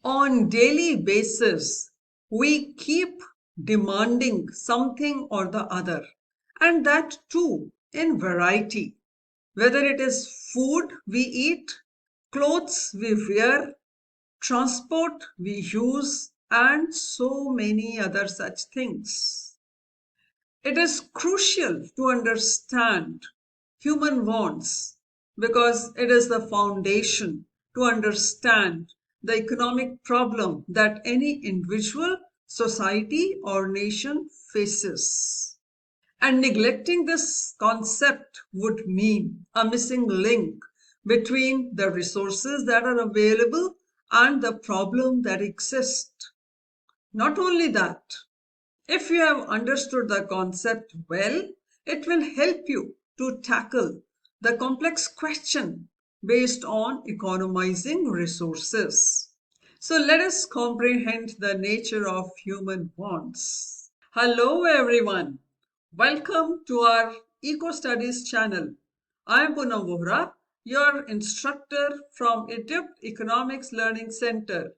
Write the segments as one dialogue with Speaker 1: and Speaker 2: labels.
Speaker 1: On daily basis, we keep demanding something or the other, and that too in variety. Whether it is food we eat, clothes we wear, transport we use, and so many other such things. It is crucial to understand human wants because it is the foundation to understand the economic problem that any individual, society, or nation faces. And neglecting this concept would mean a missing link between the resources that are available and the problem that exists. Not only that, if you have understood the concept well, it will help you to tackle the complex question based on economizing resources. So let us comprehend the nature of human wants. Hello everyone. Welcome to our Eco Studies channel. I am Poonam Vohra, your instructor from Egypt Economics Learning Center,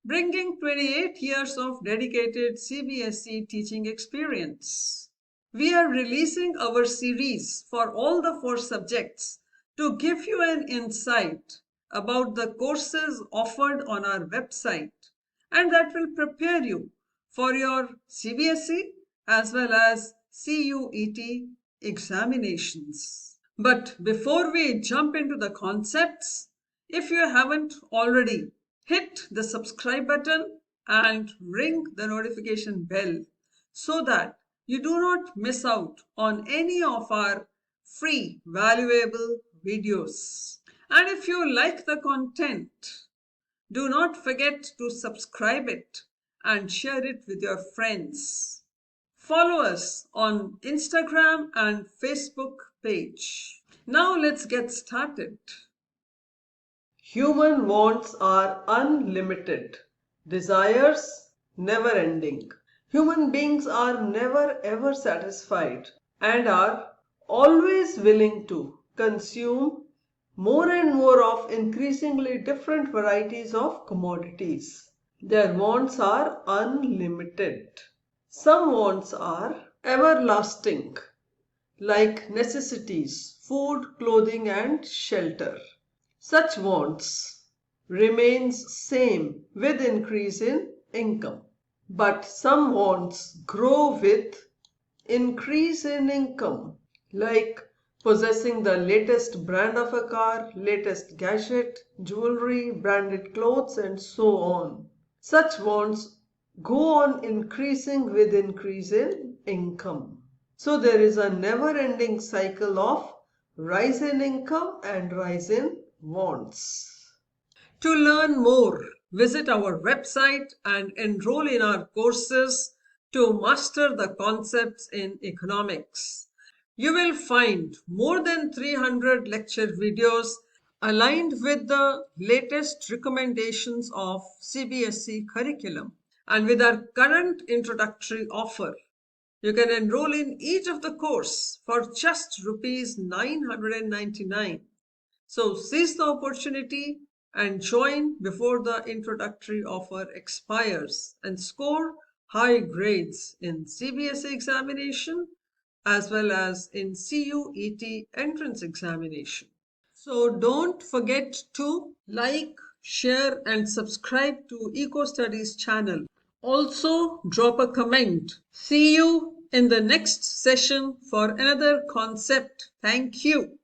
Speaker 1: bringing 28 years of dedicated CBSE teaching experience. We are releasing our series for all the 4 subjects to give you an insight about the courses offered on our website, and that will prepare you for your CBSE as well as CUET examinations. But before we jump into the concepts, if you haven't already, hit the subscribe button and ring the notification bell so that you do not miss out on any of our free valuable videos. And if you like the content, do not forget to subscribe it and share it with your friends. Follow us on Instagram and Facebook page. Now let's get started. Human wants are unlimited, desires never ending. Human beings are never ever satisfied and are always willing to consume more and more of increasingly different varieties of commodities. Their wants are unlimited. Some wants are everlasting, like necessities, food, clothing, and shelter. Such wants remains same with increase in income. But some wants grow with increase in income, like possessing the latest brand of a car, latest gadget, jewelry, branded clothes, and so on. Such wants go on increasing with increase in income. So there is a never-ending cycle of rise in income and rise in wants. To learn more, visit our website and enroll in our courses to master the concepts in economics. You will find more than 300 lecture videos aligned with the latest recommendations of CBSE curriculum. And with our current introductory offer, you can enroll in each of the course for just rupees 999. So seize the opportunity and join before the introductory offer expires and score high grades in CBSE examination as well as in CUET entrance examination. So don't forget to like, share and subscribe to Eco Studies channel. Also drop a comment. See you in the next session for another concept. Thank you.